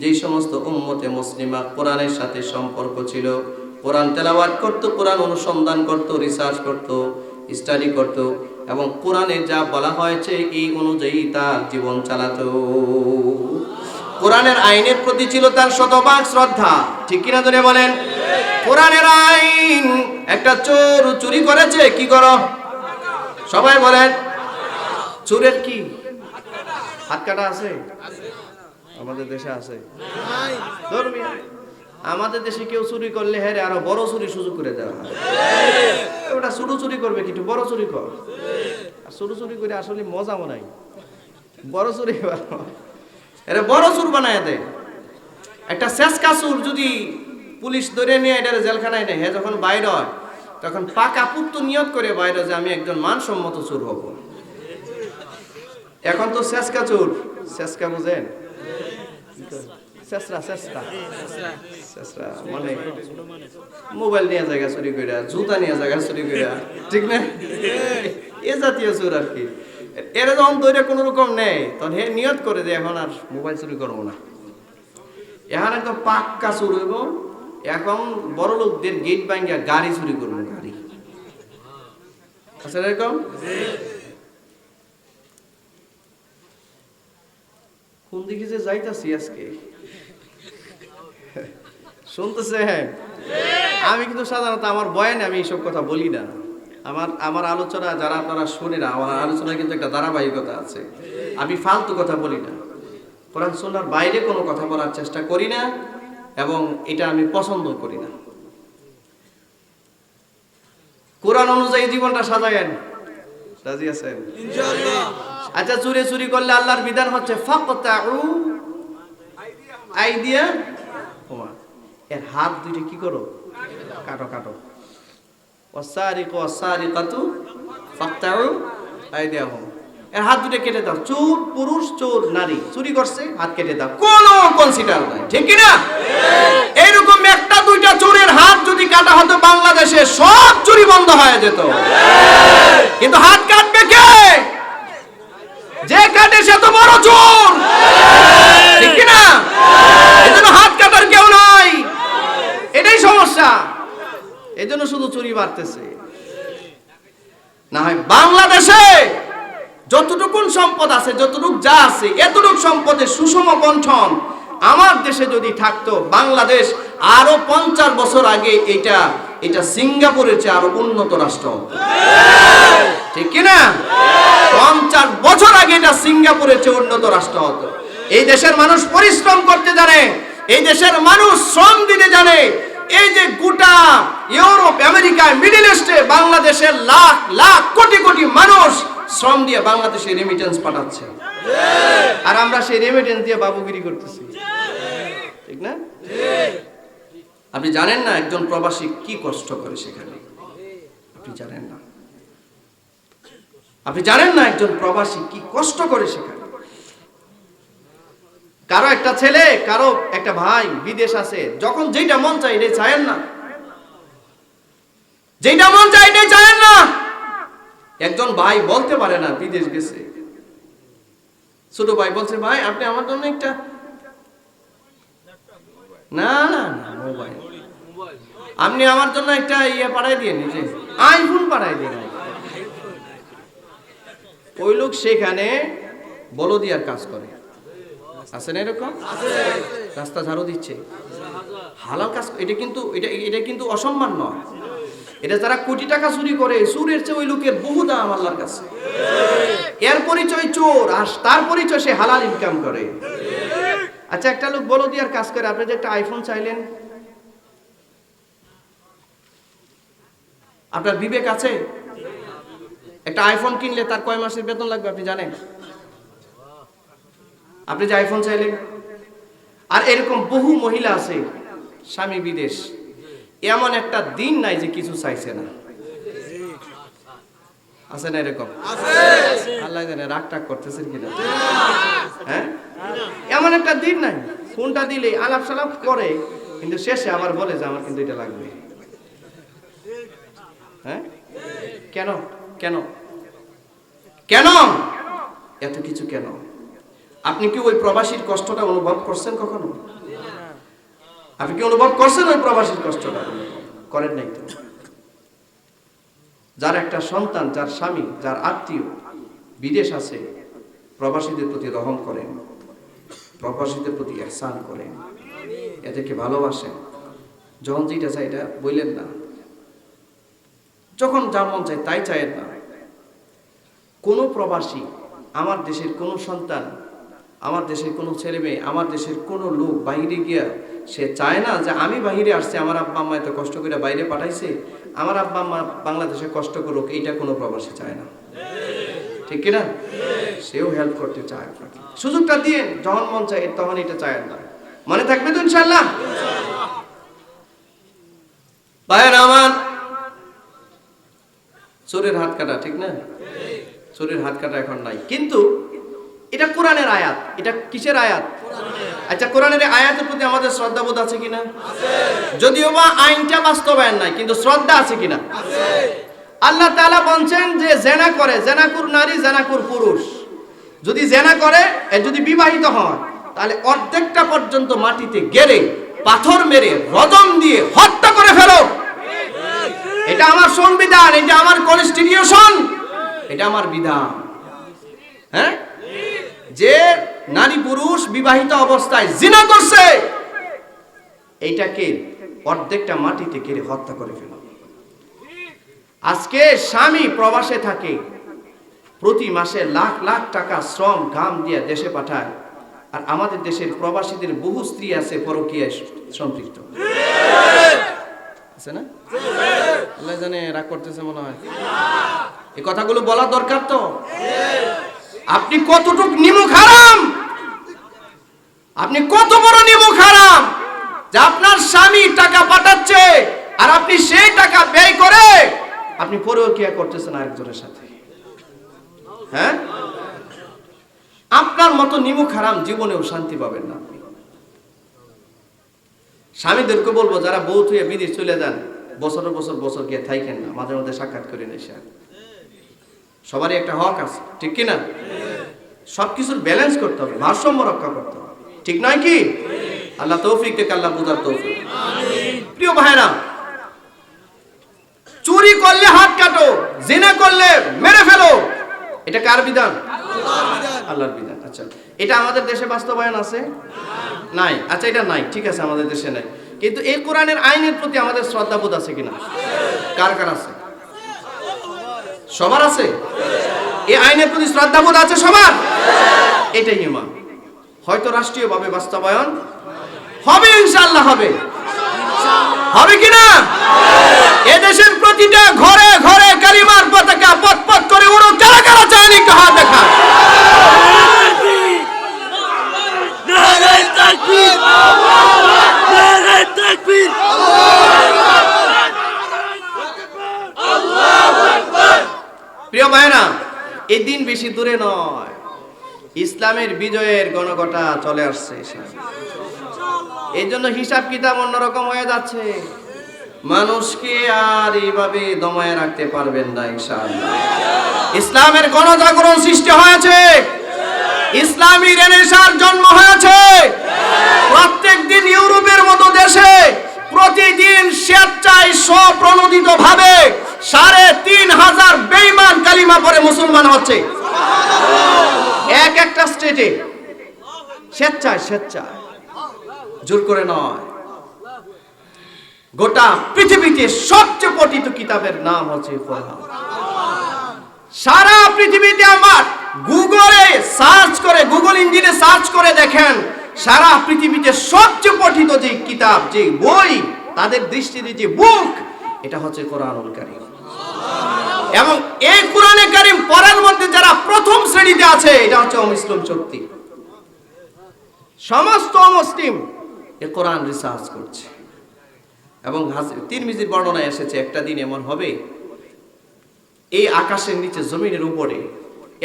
[SPEAKER 1] যে সমস্ত উম্মতে মুসলিমা কোরআনের সাথে সম্পর্ক ছিল, কোরআন তেলাওয়াত করত, কোরআন অনুসন্ধান করত, রিসার্চ করত, স্টাডি করত এবং কোরআনে যা বলা হয়েছে এই অনুযায়ী তার জীবন চালাতো। কোরআনের আইনের প্রতি ছিল তার শতভাগ শ্রদ্ধা, ঠিক কিনা ধরে বলেন? কোরআনের আইন, একটা চোর চুরি করেছে, কি করো সবাই বলেন? চোরের কি হাত কাটা আছে? আমাদের দেশে আছে? আমাদের দেশে কেউ চুরি করলে হ্যাঁ আরো বড় চুরি সুযোগ করে দেওয়া হয়। ওটা ছোট চুরি করবে কিন্তু বড় চুরি কর, আর ছোট চুরি করে আসলে মজা মনে হয়, বড় চুরি এরা বড় চুর বানায় দেয়। একটা শেষকা চুর যদি পুলিশ ধরে নিয়ে এটা জেলখানায় নেয়, হ্যাঁ যখন বাইরে হয় তখন পাকা পুক্ত নিয়ত করে বাইরে যে আমি একজন মানসম্মত চোর হব। এখন তো শেষকা চোর, শেষকা বুঝেন? মানে মোবাইল নিয়ে জায়গা চুরি করে, জুতা নিয়ে জায়গা চুরি করে, ঠিক না? এ জাতীয় চোর আর কি। এরা যখন দৈরে কোন রকম নেই তখন হে নিয়ত করে যে এখন আর মোবাইল চুরি করবো না, এখন একদম পাক্কা চুর হইব। এখন বড় লোকদের গেট ভাঙিয়া গাড়ি চুরি করবো, গাড়ি আছে এরকম। কোন দিকে যে যাইতাছি আজকে শুনতেছে? আমি কিন্তু সাধারণত আমার বয়ানে আমি এইসব কথা বলি না। আমার আলোচনা যারা আপনারা শুনে না, আমার আলোচনা কিন্তু একটা ধারাবাহিকতা আছে। আমি ফালতু কথা বলি না, কোরআন সুন্নাহর বাইরে কোনো কথা বলার চেষ্টা করি না এবং এটা আমি পছন্দ করি না। কোরআন অনুযায়ী জীবনটা সাজায়েন, রাজি আছেন ইনশাআল্লাহ? আচ্ছা, চুরি করলে আল্লাহর বিধান হচ্ছে ফাকতাউ আইদিয়াহুমা, এর হাত দুইটা কি করো? কাটো কাটো। ওয়াসারিকু ওয়াসারিকাতু ফাকতাউ আইদিয়াহুম, এর হাত দুটো কেটে দাও। চোর পুরুষ, চোর নারী, চুরি করছে, হাত কেটে দাও, কোনো কনসিডার নাই, ঠিক কি না? এইরকম একটা দুইটা চোরের হাত যদি কাটা হতো বাংলাদেশে সব চুরি বন্ধ হয়ে যেত। কিন্তু হাত কাটবে কে? যে কাটে সে তো বড় চোর, ঠিক কি না? এজন্য হাত কাটার কেউ নাই, এটাই সমস্যা। এজন্য শুধু চুরি বাড়তেছে। না হয় বাংলাদেশে যতটুকু সম্পদ আছে, যতটুকু যা আছে, এতটুকু সম্পদের সুষম বন্টন আমার দেশে যদি থাকতো, বাংলাদেশ আরো 50 বছর আগে এটা সিঙ্গাপুরের চেয়ে আরো উন্নত রাষ্ট্র হতো, ঠিক কিনা? 50 বছর আগে এটা সিঙ্গাপুরের চেয়ে উন্নত রাষ্ট্র হতো। এই দেশের মানুষ পরিশ্রম করতে জানে, এই দেশের মানুষ শ্রম দিতে জানে। এই যে গোটা ইউরোপ, আমেরিকা, মিডল ইস্টে বাংলাদেশের লাখ লাখ কোটি কোটি মানুষ শ্রম দিয়ে বাংলাদেশে রেমিটেন্স পাঠাচ্ছে, আর আমরা সেই রেমিটেন্স দিয়ে বাবুগিরি করতেছি, ঠিক না? আপনি জানেন না একজন প্রবাসী কি কষ্ট করে সেখানে? আপনি জানেন না? আপনি জানেন না একজন প্রবাসী কি কষ্ট করে সেখানে? কারো একটা ছেলে, কারো একটা ভাই বিদেশ আছে, যখন যেটা মন চায় এটাই চায়েন না, যেটা মন চায় এটাই চায়েন না। একজন ভাই বলতে পারে না, বিদেশ গেছে, ছোট ভাই বলছে, ভাই আপনি আমার জন্য একটা, না না না মোবাইল, আপনি আমার জন্য একটা ইয়ে পাঠাই দিয়ে, নিজে আইফোন পাঠাই দিয়ে। ওই লোক সেখানে বলদিয়ার কাজ করে, আছে না এরকম? রাস্তা ঝাড়ু দিচ্ছে, হালাল কাজ। এটা কিন্তু অসম্মান নয়। এটা যারা কোটি টাকা চুরি করে, চুরের চেয়ে ওই লোকের বহু দাম আল্লাহর কাছে। এর পরিচয় চোর, আর তার পরিচয় সে হালাল ইনকাম করে। আচ্ছা, একটা লোক বলদিয়ার কাজ করে, আপনি যে একটা আইফোন চাইলেন, আপনার বিবেক আছে? একটা আইফোন কিনলে তার কয় মাসের বেতন লাগবে আপনি জানেন? আপনি যে আইফোন চাইলেন। আর এরকম বহু মহিলা আছে, স্বামী বিদেশ, এমন একটা দিন নাই যে কিছু চাইছে না, আছে না এরকম? আল্লাহ জানে রাগ টাগ করতেছেন কিনা। হ্যাঁ, এমন একটা দিন নাই, ফোনটা দিলে আলাপ সালাপ করে, কিন্তু শেষে আবার বলে যে আমার কিন্তু এটা লাগবে। হ্যাঁ, কেন কেন কেন এত কিছু কেন? আপনি কি ওই প্রবাসীর কষ্টটা অনুভব করছেন কখনো? আপনি কি অনুভব করছেন ওই প্রবাসীর কষ্টটা? করেন নাই তো। যার একটা সন্তান, যার স্বামী, যার আত্মীয় বিদেশ আছে, প্রবাসীদের প্রতি রহম করেন, প্রবাসীদের প্রতি ইহসান করেন, এদেরকে ভালোবাসেন। যখন যেটা চাই এটা বললেন না, যখন যা মন চায় তাই চায়েন না। কোন প্রবাসী, আমার দেশের কোন সন্তান, আমার দেশের কোন ছেলে মেয়ে, আমার দেশের কোন লোক বাইরে গিয়া সে চায় না যে আমি বাইরে আসছি, আমার আব্বা আম্মা এত কষ্ট করে বাইরে পাঠাইছে, আমার আব্বা আম্মা বাংলাদেশে কষ্ট করুক, এইটা কোনো প্রবাসী চায় না, ঠিক কিনা? সেও হেল্প করতে চায়, সুযোগটা দিয়ে যখন মন চায় তখন এটা চায় না। মনে থাকবে তো ইনশাআল্লাহ? ভাইয়ের আমার, চোরের হাত কাটা, ঠিক না? চোরের হাত কাটা এখন নাই, কিন্তু এটা কোরআনের আয়াত। এটা কিসের আয়াত? আচ্ছা, কোরআনের আয়াতের প্রতি আমাদের শ্রদ্ধাবোধ আছে কিনা? যদিও বা আইনটা বাস্তবায়ন নাই, কিন্তু শ্রদ্ধা আছে কিনা? আল্লাহ তাআলা বলছেন যে জেনা করে, জেনাকুর নারী, জেনাকুর পুরুষ যদি জেনা করে, যদি বিবাহিত হয়, তাহলে অর্ধেকটা পর্যন্ত মাটিতে গেড়ে পাথর মেরে রজম দিয়ে হত্যা করে ফেলো। এটা আমার সংবিধান, এটা আমার কনস্টিটিউশন, এটা আমার বিধান। হ্যাঁ, যে নারী পুরুষ বিবাহিত অবস্থায় জিনা করছে, এইটাকে অর্ধেকটা মাটিতে কেড়ে হত্যা করে ফেলো। আজকে স্বামী প্রবাসে থাকে, প্রতি মাসে লাখ লাখ টাকা শ্রম ঘাম দিয়ে দেশে পাঠায়, আর আমাদের দেশের প্রবাসীদের বহু স্ত্রী আছে পরকীয়ায় সম্পৃক্ত, আছে না? আল্লাহ জানে রাগ করতেছে মনে হয়। এই কথাগুলো বলা দরকার তো। আপনি কতটুক নিমুখ হারাম, আপনি কত বড় নিমুখ হারাম যে আপনার স্বামী টাকা পাঠাচ্ছে আর আপনি সেই টাকা ব্যয় করে আপনি পরকীয়া করতেছেন আরেকজনের সাথে। হ্যাঁ, আপনার মতো নিমুখ হারাম জীবনেও শান্তি পাবেন না। স্বামীদেরকে বলবো, যারা বউ থুয়ে বিদেশ চলে যান, বছর গিয়ে থাইকেন না, মাঝে মাঝে সাক্ষাৎ করে নেশা। সবারই একটা হক আছে, ঠিক কিনা? সবকিছুর ব্যালেন্স করতে হবে, ভারসাম্য রক্ষা করতে হবে, ঠিক নয় কি? আল্লাহ তৌফিক দেখ, আল্লাহ বুঝার তৌফিক। প্রিয় ভাইরা, চুরি করলে হাত কাটো, জিনা করলে মেরে ফেলো, এটা কার বিধান? আল্লাহর বিধান। আচ্ছা, এটা আমাদের দেশে বাস্তবায়ন আছে? নাই। আচ্ছা, এটা নাই, ঠিক আছে, আমাদের দেশে নাই, কিন্তু এই কোরআনের আইনের প্রতি আমাদের শ্রদ্ধাবোধ আছে কিনা? কার কার আছে? সবার আছে। এই আইনের প্রতি শ্রদ্ধাবোধ আছে সবার? এটাই ইমান। হয়তো রাষ্ট্রীয়ভাবে বাস্তবায়ন হবে, ইনশাআল্লাহ হবে, হবে কিনা? এদেশের প্রতিটা ঘরে ঘরে কালিমার পতাকা পথ পথ করে উড়ো। কারা কারা চায়নি হাত দেখা? নারায়ে তাকবীর, নারায়ে তাকবীর, আল্লাহু আকবার। প্রিয় ভাইরা, এই দিন বেশি দূরে নয়, ইসলামের বিজয়ের গণঘটা চলে আসছে। এই জন্য হিসাব কিতাব অন্যরকম হয়ে যাচ্ছে। মানুষকে আর এইভাবে দমায় রাখতে পারবেন না ইনশাআল্লাহ। ইসলামের গণজাগরণ সৃষ্টি হয়েছে, ইসলামী রেনেসাঁর জন্ম হয়েছে। প্রত্যেক দিন ইউরোপের মতো দেশে প্রতিদিন স্বেচ্ছায় স্বপ্রণোদিত ভাবে ৩,৫০০ বেঈমান কালিমা পড়ে মুসলমান হচ্ছে এক একটা স্টেটে, স্বেচ্ছায়, জোর করে নয়। গোটা পৃথিবীতে সবচেয়ে পঠিত কিতাবের নাম হচ্ছে কোরআন। সারা পৃথিবীতে আমার গুগলে সার্চ করে, গুগল ইঞ্জিনে সার্চ করে দেখেন, সারা পৃথিবীতে সবচেয়ে পঠিত যে কিতাব, যে বই, তাদের দৃষ্টিতে যে বুক, এটা হচ্ছে কোরআনুল কারীম। এবং এই কোরআনে কারীম পড়ার মধ্যে যারা প্রথম শ্রেণীতে আছে, এটা হচ্ছে অমুসলিম শক্তি। সমস্ত মুসলিম এই কোরআন রিসার্চ করছে। এবং তিরমিজির বর্ণনায় এসেছে, একটা দিন এমন হবে এই আকাশের নিচে জমিনের উপরে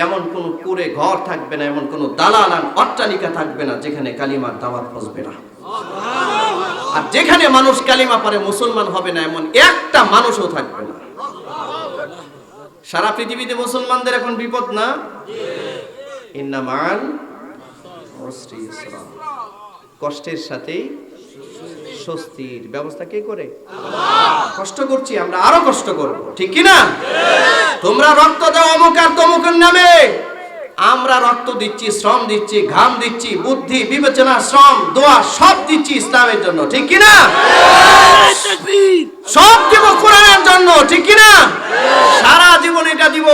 [SPEAKER 1] এমন কোন কুঁড়ে ঘর থাকবে না, এমন কোন দালাল আর অট্টালিকা থাকবে না যেখানে কালিমার দাওয়াত পৌঁছবে না। আর যেখানে মানুষ কালিমা পড়ে মুসলমান হবে না, এমন একটা মানুষও থাকবে না। সারা পৃথিবীতে মুসলমানদের এখন বিপদ না? ইন্না মা'আল উসরি ইউসরা, কষ্টের সাথেই স্বস্তির ব্যবস্থা কে করে? কষ্ট করছি আমরা, আরো কষ্ট করব, ঠিক কি না? তোমরা রক্ত দাও অমুক আর তমুকের নামে, আমরা রক্ত দিচ্ছি, শ্রম দিচ্ছি, ঘাম দিচ্ছি, বুদ্ধি, বিবেচনা, শ্রম, দোয়া সব দিচ্ছি ইসলামের জন্য, ঠিক কি না? সব দিব কোরআনের জন্য, ঠিক কি না? সারা জীবন এটা দিব,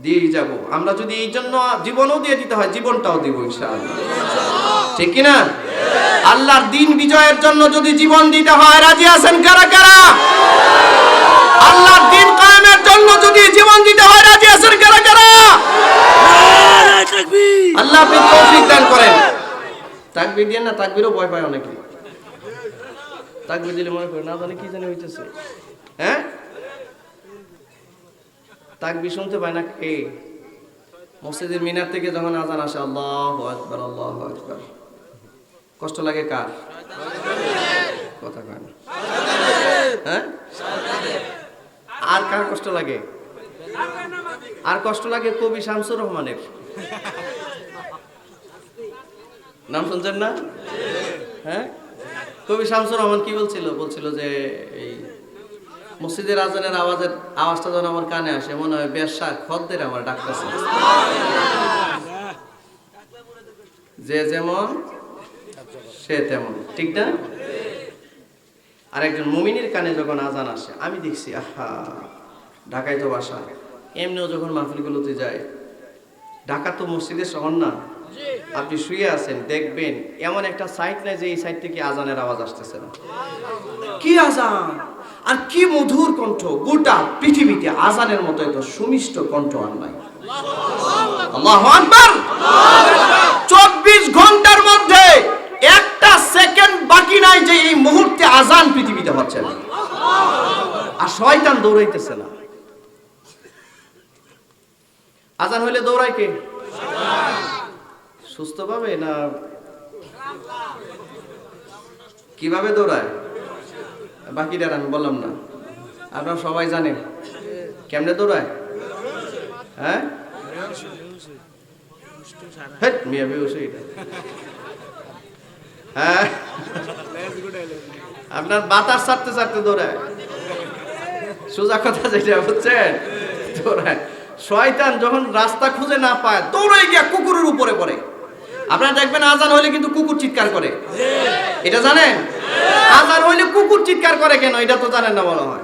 [SPEAKER 1] দিয়ে যাব। আমরা যদি এই জন্য জীবনও দিয়ে দিতে হয়, জীবনটাও দিব ইনশাআল্লাহ, ঠিক কি না? আল্লাহর দ্বীন বিজয়ের জন্য যদি জীবন দিতে হয়, রাজি আছেন কারা কারা? আল্লাহর দ্বীন কায়েমের জন্য যদি জীবন দিতে হয়, রাজি আছেন কারা কারা? আল্লাহ আপনি তৌফিক দান করেন। তাকবীর দেন না, তাকবীরও ভয় পায় অনেকে। তাকবীর দিলে মনে করে না জানি কি জানি হইতেছে, হ্যাঁ? তাকবীর শুনতে পায় না কে? মসজিদের মিনার থেকে যখন আজান আসে, আল্লাহু আকবার, আল্লাহু আকবার, কষ্ট লাগে কার? কথা কয় না, হ্যাঁ? আর কার কষ্ট লাগে? আর কষ্ট লাগে কবি শামসুর রহমানের। নাম শুনছেন না? হ্যাঁ, কবি শামসুর রহমান কি বলছিল? বলছিল যে এই মসজিদের আজানের আওয়াজটা যখন আমার কানে আসে, মনে হয় বেশ্যা খদ্দের আমার ডাকতেছে। যে যেমন সে তেমন, ঠিক না? আর একজন মুমিনের কানে যখন আজান আসে, আমি দেখছি, আহা, ঢাকায় তো বাসা, এমনিও যখন মাহফিলগুলোতে যায়, ঢাকা তো মসজিদের শহর না, আপনি শুয়ে আছেন, দেখবেন এমন একটা সাইট নাই যে এই সাইড থেকে আজানের আওয়াজ আসতেছে না। কি আজান আর কি মধুর কণ্ঠ! গোটা পৃথিবীতে আজানের মতো এত সুমিষ্ট কণ্ঠ আর নাই। আল্লাহু আকবার! 24 ঘন্টার মধ্যে একটা সেকেন্ড বাকি নাই যে এই মুহূর্তে আজান পৃথিবীতে হচ্ছে না, আর শয়তান দৌড়াইতেছে না। আজান হইলে দৌড়ায় কে? সুস্থ ভাবে না কিভাবে দৌড়ায়? বাকিটা আমি বললাম না, আপনারা সবাই জানেন কেমনে দৌড়ায়। হ্যাঁ, মিয়া বেউসে এটা, হ্যাঁ, আপনার বাতাস ছাড়তে ছাড়তে দৌড়ায়। সোজা কথা যেটা বুঝছেন, দৌড়ায়। শয়তান যখন রাস্তা খুঁজে না পায়, দৌড়াই গিয়া কুকুরের উপরে পড়ে। আপনারা দেখবেন আজান হইলে কিন্তু কুকুর চিৎকার করে, এটা জানেন? আজান হইলে কুকুর চিৎকার করে কেন, এটা তো জানেন না বলা হয়।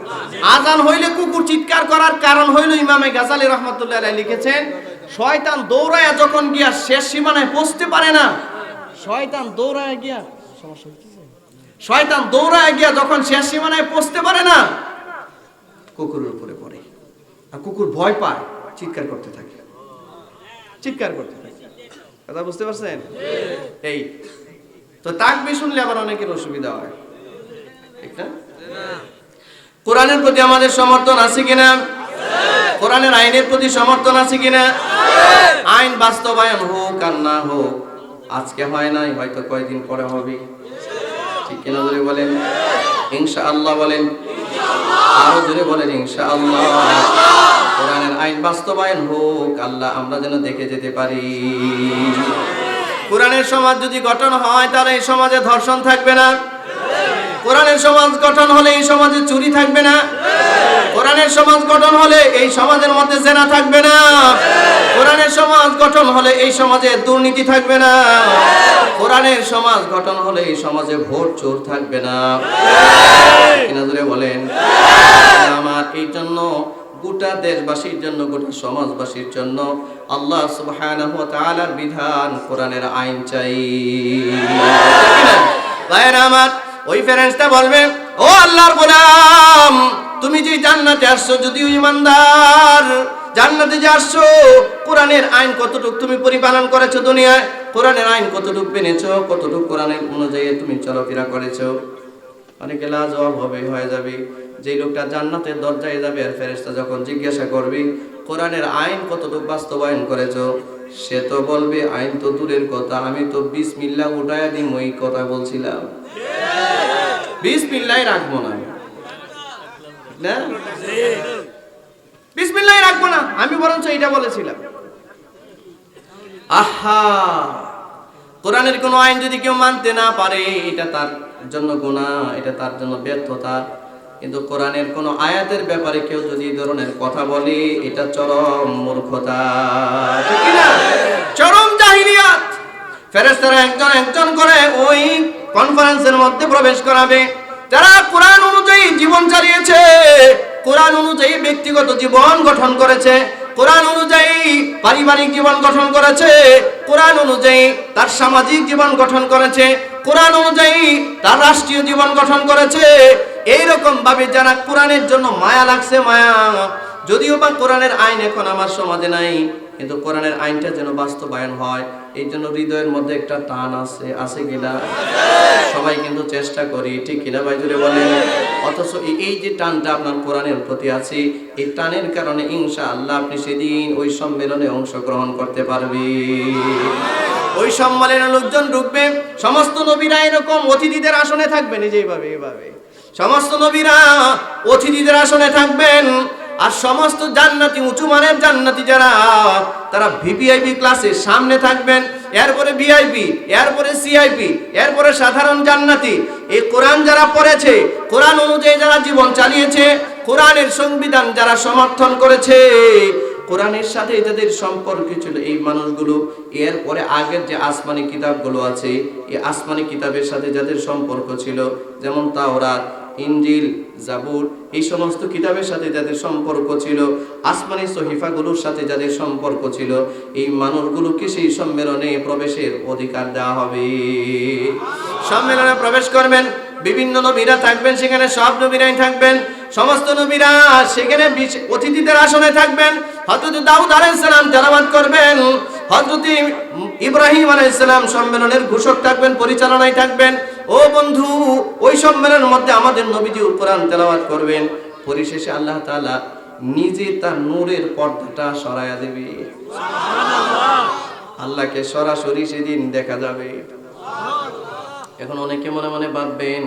[SPEAKER 1] আজান হইলে কুকুর চিৎকার করার কারণ হইল, ইমামে গাজালি রহমাতুল্লাহ আলাইহি লিখেছেন, শয়তান দৌড়ায় যখন গিয়া শেষ সীমানায় পৌঁছতে পারে না, শয়তান দৌড়ায় গিয়া যখন শেষ সীমানায় পৌঁছতে পারে না, কুকুরের উপরে পড়ে। আর কুকুর ভয় পায়, চিৎকার করতে থাকে। কথা বুঝতে পারছেন? এই তো তাকবীর শুনলে আবার অনেকের অসুবিধা হয়, ঠিক না? কোরআনের প্রতি আমাদের সমর্থন আছে কিনা? কোরআনের আইনের প্রতি সমর্থন আছে কিনা? আইন বাস্তবায়ন হোক আর না হোক, আজকে হয় নাই, হয়তো কয়েকদিন পরে হবে, ঠিক কিনা বলেন? ইনশাআল্লাহ বলেন, আরো জোরে বলেন ইনশাআল্লাহ। কোরআনের আইন বাস্তবায়ন হোক, আল্লাহ আমরা যেন দেখে যেতে পারি। কোরআনের সমাজ যদি গঠন হয় তাহলে এই সমাজে ধর্ষণ থাকবে না। কোরআনের সমাজ গঠন হলে এই সমাজে চুরি থাকবে না। কোরআনের সমাজ গঠন হলে এই সমাজের মধ্যে জেনা থাকবে না। কোরআনের সমাজ গঠন হলে এই সমাজে দুর্নীতি থাকবে না। কোরআনের সমাজ গঠন হলে এই সমাজে ভোট চোর থাকবে না। কিনা জোরে বলেন। আমার এই জন্য গোটা দেশবাসীর জন্য, গোটা সমাজবাসীর জন্য আল্লাহ সুবহানাহু ওয়া তাআলার বিধান, কোরআনের আইন চাই। ভাইরা আমার, ওই ফেরেশতা বলবে, ও আল্লাহর গোলাম, তুমি যে জান্নাতে আসছো, যদিও ঈমানদার, জান্নাতে যে আসছো, কোরআনের আইন কতটুকু তুমি পরিপালন করেছো দুনিয়ায়? কোরআনের আইন কতটুকু মেনেছো? কতটুকু কোরআনের অনুযায়ী তুমি চলাফেরা করেছো? অনেকে লাজবাব হয়ে যাবে। যে লোকটা জান্নাতের দরজায় যাবে, আর ফেরেশতা যখন জিজ্ঞাসা করবে কোরআনের আইন কতটুকু বাস্তবায়ন করেছো, সে তো বলবে আইন তো দূরের কথা, আমি তো বিসমিল্লাহ উঠায়া দিম ওই কথা বলছিলাম, বিসমিল্লাহ রাখবো না, না বিসমিল্লাহ রাখবো না, আমি বরঞ্চ এটা বলেছিলাম। আহা, কোরআনের কোন আইন যদি কেউ মানতে না পারে, এটা তার জন্য গুনাহ, এটা তার জন্য ব্যর্থতা। কিন্তু কোরআনের কোন আয়াতের ব্যাপারে কেউ যদি এই ধরনের কথা বলে, এটা চরম মূর্খতা, ঠিক না? চরম জাহিলিয়াত। ফেরেশতারা একজন একজন করে ওই কনফারেন্সের মধ্যে প্রবেশ করাবে। যারা কোরআন অনুযায়ী জীবন চালিয়েছে, কোরআন অনুযায়ী ব্যক্তিগত জীবন গঠন করেছে, কোরআন অনুযায়ী পারিবারিক জীবন গঠন করেছে, কোরআন অনুযায়ী তার সামাজিক জীবন গঠন করেছে, কোরআন অনুযায়ী তার রাষ্ট্রীয় জীবন গঠন করেছে, এইরকম ভাবে যারা কোরআনের জন্য মায়া লাগছে, মায়া, যদিও বা কোরআনের আইন এখন আমার সমাজে নাই, কিন্তু কোরআনের আইনটা যেন বাস্তবায়ন হয়, এই জন্য হৃদয়ের মধ্যে একটা টান আছে কিনা? সবাই কিন্তু চেষ্টা করি, ঠিক কিনা ভাই জুড়ে বলেন? অথচ এই যে টানটা আপনার কোরআনের প্রতি আছে, এই টানের কারণে ইনশাআল্লাহ আপনি সেদিন ওই সম্মেলনে অংশগ্রহণ করতে পারবেন। ওই সম্মেলনে লোকজন ঢুকবে, সমস্ত নবীরা এরকম অতিথিদের আসনে থাকবেন, এইভাবে এইভাবে সমস্ত নবীরা অতিথিদের আসনে থাকবেন। আর সমস্ত জান্নাতি, উঁচু মানের জান্নাতি যারা, তারা ভিভিআইপি ক্লাসে সামনে থাকবেন, এরপরে ভিআইপি, এরপরে সিআইপি, এরপরে সাধারণ জান্নাতি। এই কোরআন যারা পড়েছে, কোরআন অনুযায়ী যারা জীবন চালিয়েছে, কোরআনের সংবিধান যারা সমর্থন করেছে, কোরআনের সাথে যাদের সম্পর্ক ছিল, এই মানুষগুলো, এরপরে আগের যে আসমানি কিতাবগুলো আছে, এই আসমানি কিতাবের সাথে যাদের সম্পর্ক ছিল, যেমন তাওরাত, ইনজিল, জাবুর, এই সমস্ত কিতাবের সাথে যাদের সম্পর্ক ছিল, আসমানি সহিফাগুলোর সাথে যাদের সম্পর্ক ছিল, এই মানুষগুলোকে সেই সম্মেলনে প্রবেশের অধিকার দেওয়া হবে। সম্মেলনে প্রবেশ করবেন, বিভিন্ন নবীরা থাকবেন সেখানে, সব নবীরাই থাকবেন, সমস্ত নবীরা সেখানে অতিথিদের আসনে থাকবেন। হযরত দাউদ আলাইহিস সালাম তেলাওয়াত করবেন, হযরত ইব্রাহিম আলাইহিস সালাম সম্মেলনের ঘোষক থাকবেন, পরিচালনায় থাকবেন। ও বন্ধু, ওই সম্মেলনের মধ্যে আমাদের নবীজি কোরআন তেলাওয়াত করবেন। পরিশেষে আল্লাহ তাআলা নিজে তার নূরের পর্দাটা সরায়া দেবে। সুবহানাল্লাহ, আল্লাহকে সরাসরি সেদিন দেখা যাবে। এখন অনেকে মনে মনে ভাববেন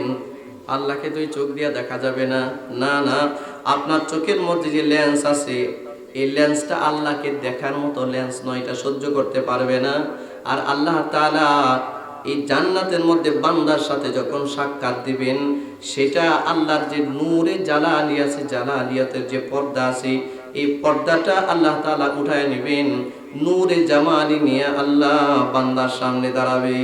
[SPEAKER 1] আল্লাহকে তো চোখ দিয়া দেখা যাবে না। না না, আপনার চোখের মধ্যে যে লেন্স আছে, এই লেন্সটা আল্লাহকে দেখার মতো লেন্স নয়, এটা সহ্য করতে পারবে না। আর আল্লাহ তাআলা এই জান্নাতের মধ্যে বান্দার সাথে যখন সাক্ষাৎ দিবেন, সেটা আল্লাহর যে নূরে জালালি আছে, জালালিয়াতের যে পর্দা আছে, এই পর্দাটা আল্লাহ তাআলা উঠায় নেবেন, নূরে জামালি নিয়ে আল্লাহ বান্দার সামনে দাঁড়াবে।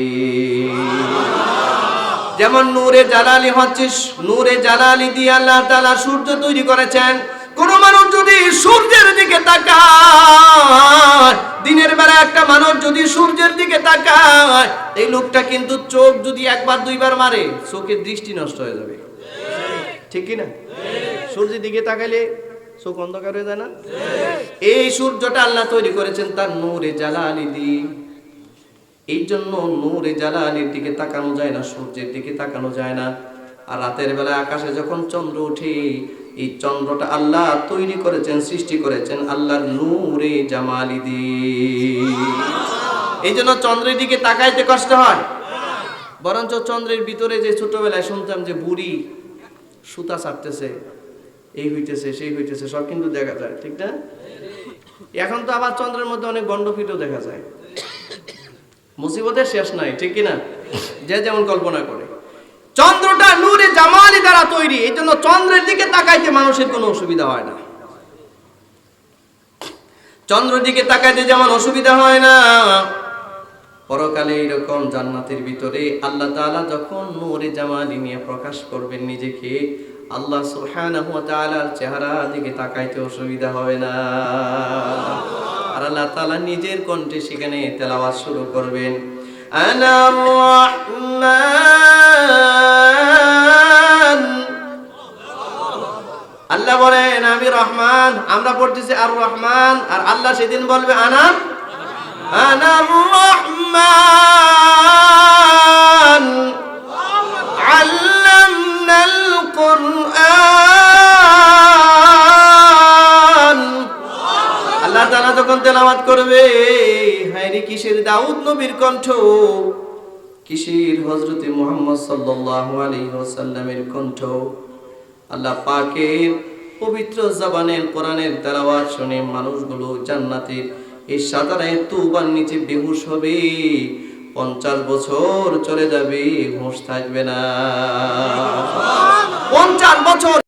[SPEAKER 1] যেমন নূরে জালালি হচ্ছে, নূরে জালালি দিয়ে আল্লাহ তাআলা সূর্য তৈরি করেছেন। কোন মানুষ যদি সূর্যের দিকে তাকায়, দিনের বেলা একটা মানুষ যদি সূর্যের দিকে তাকায়, এই লোকটা কিন্তু চোখ যদি একবার দুইবার মারে, চোখের দৃষ্টি নষ্ট হয়ে যাবে, ঠিক কি না? সূর্যের দিকে তাকাইলে চোখ অন্ধকার হয়ে যায় না? এই সূর্যটা আল্লাহ তৈরি করেছেন তার নূরে জালালি দিয়ে। এই জন্য নূরে জালালির দিকে তাকানো যায় না, সূর্যের দিকে তাকানো যায় না। আর রাতের বেলা আকাশে যখন চন্দ্র ওঠে, এই চন্দ্রটা আল্লাহ তৈরি করেছেন, সৃষ্টি করেছেন আল্লাহর নূরে জামালি দিয়ে। এই জন্য চন্দ্রের দিকে তাকাইতে কষ্ট হয়, বরঞ্চ চন্দ্রের ভিতরে যে ছোটবেলায় শুনতাম যে বুড়ি সুতা ছাড়তেছে, এই হইতেছে সেই হইতেছে, সব কিন্তু দেখা যায়, ঠিক না? এখন তো আবার চন্দ্রের মধ্যে অনেক গন্ডপিটও দেখা যায়। মুসিবতের শেষ নাই, ঠিক কিনা? যে যেমন কল্পনা করে। চন্দ্রটা নূরে জামালি দ্বারা তৈরি, এই জন্য চন্দ্রের দিকে তাকাইতে মানুষের কোনো অসুবিধা হয় না। চন্দ্রের দিকে তাকাইতে যেমন অসুবিধা হয় না, পরকালে এইরকম জান্নাতের ভিতরে আল্লাহ তাআলা যখন নূরে জামালি নিয়ে প্রকাশ করবেন নিজেকে, আল্লাহ সুবহানাহু ওয়া তাআলার চেহারা দিকে তাকাইতে অসুবিধা হবে না। আর আল্লাহ তাআলা নিজের কণ্ঠে সেখানে তেলাওয়াত শুরু করবেন, আনার রহমান। আল্লাহ বলেন আমি রহমান, আমরা পড়তেছি আর রহমান, আর আল্লাহ সেদিন বলবে আনার রহমান আল্লামনাল কুরআন। আল্লাহ তাআলা যখন তেলাওয়াত করবে, হায়রে কিসের দাউদ নবীর কণ্ঠ, কিসের হযরতে মুহাম্মদ সাল্লাল্লাহু আলাইহি ওয়াসাল্লামের কণ্ঠ। আল্লাহ পাকের পবিত্র জবানের কোরআনের তেলাওয়াত শুনে মানুষগুলো জান্নাতের এই সাদারায়ে তুবার নিচে বেহুশ হবে, 50 বছর চলে যাবে, হুঁশ থাকবে না। 50 বছর